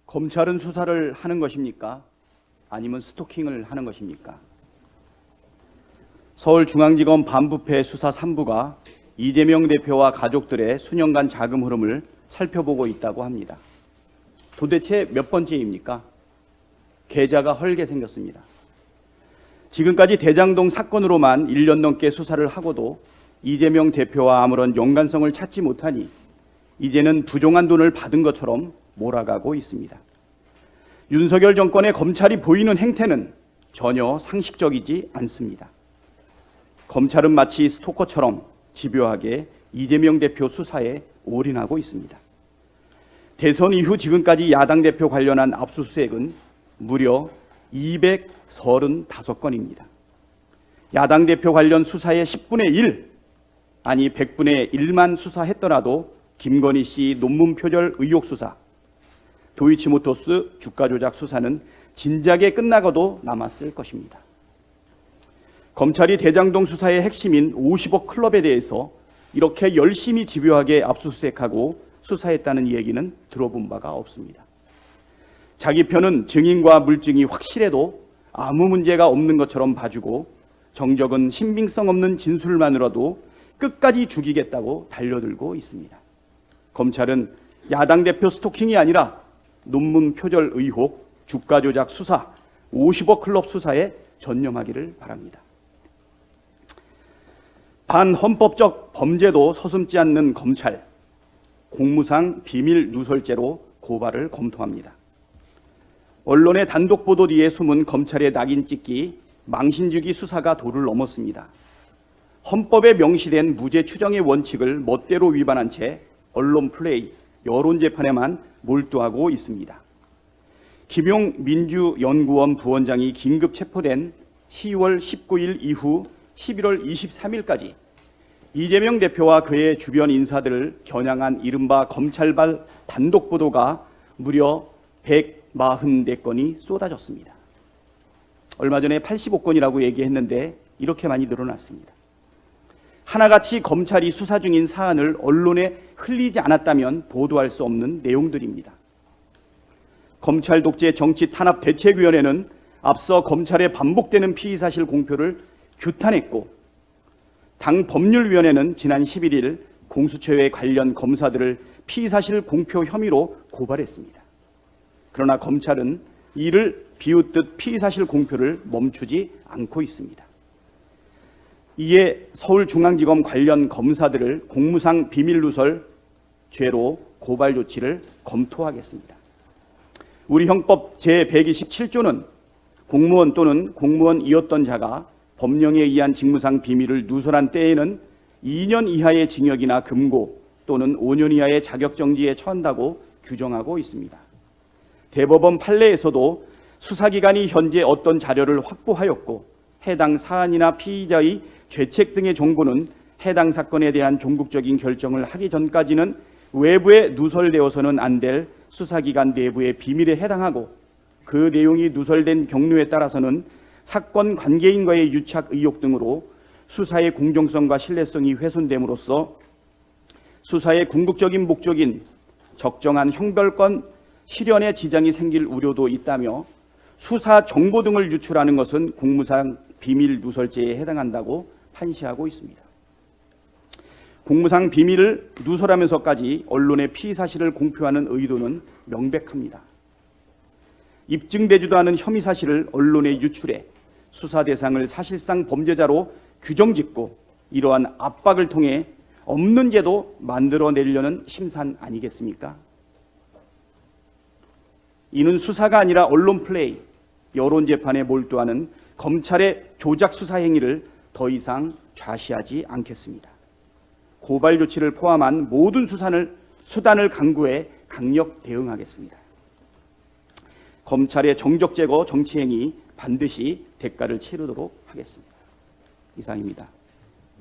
검찰은 수사를 하는 것입니까? 아니면 스토킹을 하는 것입니까? 서울중앙지검 반부패 수사 3부가 이재명 대표와 가족들의 수년간 자금 흐름을 살펴보고 있다고 합니다. 도대체 몇 번째입니까? 계좌가 헐게 생겼습니다. 지금까지 대장동 사건으로만 1년 넘게 수사를 하고도 이재명 대표와 아무런 연관성을 찾지 못하니 이제는 부정한 돈을 받은 것처럼 몰아가고 있습니다. 윤석열 정권의 검찰이 보이는 행태는 전혀 상식적이지 않습니다. 검찰은 마치 스토커처럼 집요하게 이재명 대표 수사에 올인하고 있습니다. 대선 이후 지금까지 야당 대표 관련한 압수수색은 무려 235건입니다. 야당 대표 관련 수사의 10분의 1, 아니 100분의 1만 수사했더라도 김건희 씨 논문 표절 의혹 수사, 도이치모터스 주가 조작 수사는 진작에 끝나고도 남았을 것입니다. 검찰이 대장동 수사의 핵심인 50억 클럽에 대해서 이렇게 열심히 집요하게 압수수색하고 수사했다는 얘기는 들어본 바가 없습니다. 자기 편은 증인과 물증이 확실해도 아무 문제가 없는 것처럼 봐주고 정적은 신빙성 없는 진술만으로도 끝까지 죽이겠다고 달려들고 있습니다. 검찰은 야당 대표 스토킹이 아니라 논문 표절 의혹, 주가 조작 수사, 50억 클럽 수사에 전념하기를 바랍니다. 반헌법적 범죄도 서슴지 않는 검찰, 공무상 비밀 누설죄로 고발을 검토합니다. 언론의 단독 보도 뒤에 숨은 검찰의 낙인 찍기, 망신주기 수사가 도를 넘었습니다. 헌법에 명시된 무죄 추정의 원칙을 멋대로 위반한 채 언론 플레이, 여론 재판에만 몰두하고 있습니다. 김용 민주연구원 부원장이 긴급 체포된 10월 19일 이후 11월 23일까지 이재명 대표와 그의 주변 인사들을 겨냥한 이른바 검찰발 단독 보도가 무려 144건이 쏟아졌습니다. 얼마 전에 85건이라고 얘기했는데 이렇게 많이 늘어났습니다. 하나같이 검찰이 수사 중인 사안을 언론에 흘리지 않았다면 보도할 수 없는 내용들입니다. 검찰 독재 정치 탄압 대책위원회는 앞서 검찰의 반복되는 피의사실 공표를 규탄했고, 당 법률위원회는 지난 11일 공수처의 관련 검사들을 피의사실 공표 혐의로 고발했습니다. 그러나 검찰은 이를 비웃듯 피의사실 공표를 멈추지 않고 있습니다. 이에 서울중앙지검 관련 검사들을 공무상 비밀누설 죄로 고발 조치를 검토하겠습니다. 우리 형법 제127조는 공무원 또는 공무원이었던 자가 법령에 의한 직무상 비밀을 누설한 때에는 2년 이하의 징역이나 금고 또는 5년 이하의 자격정지에 처한다고 규정하고 있습니다. 대법원 판례에서도 수사기관이 현재 어떤 자료를 확보하였고 해당 사안이나 피의자의 죄책 등의 정보는 해당 사건에 대한 종국적인 결정을 하기 전까지는 외부에 누설되어서는 안 될 수사기관 내부의 비밀에 해당하고, 그 내용이 누설된 경로에 따라서는 사건 관계인과의 유착 의혹 등으로 수사의 공정성과 신뢰성이 훼손됨으로써 수사의 궁극적인 목적인 적정한 형벌권 실현에 지장이 생길 우려도 있다며 수사 정보 등을 유출하는 것은 공무상 비밀 누설죄에 해당한다고 판시하고 있습니다. 공무상 비밀을 누설하면서까지 언론의 피의사실을 공표하는 의도는 명백합니다. 입증되지도 않은 혐의 사실을 언론에 유출해 수사 대상을 사실상 범죄자로 규정짓고 이러한 압박을 통해 없는 죄도 만들어내려는 심산 아니겠습니까? 이는 수사가 아니라 언론 플레이, 여론 재판에 몰두하는 검찰의 조작 수사 행위를 더 이상 좌시하지 않겠습니다. 고발 조치를 포함한 모든 수단을 강구해 강력 대응하겠습니다. 검찰의 정적 제거 정치 행위 반드시 대가를 치르도록 하겠습니다. 이상입니다.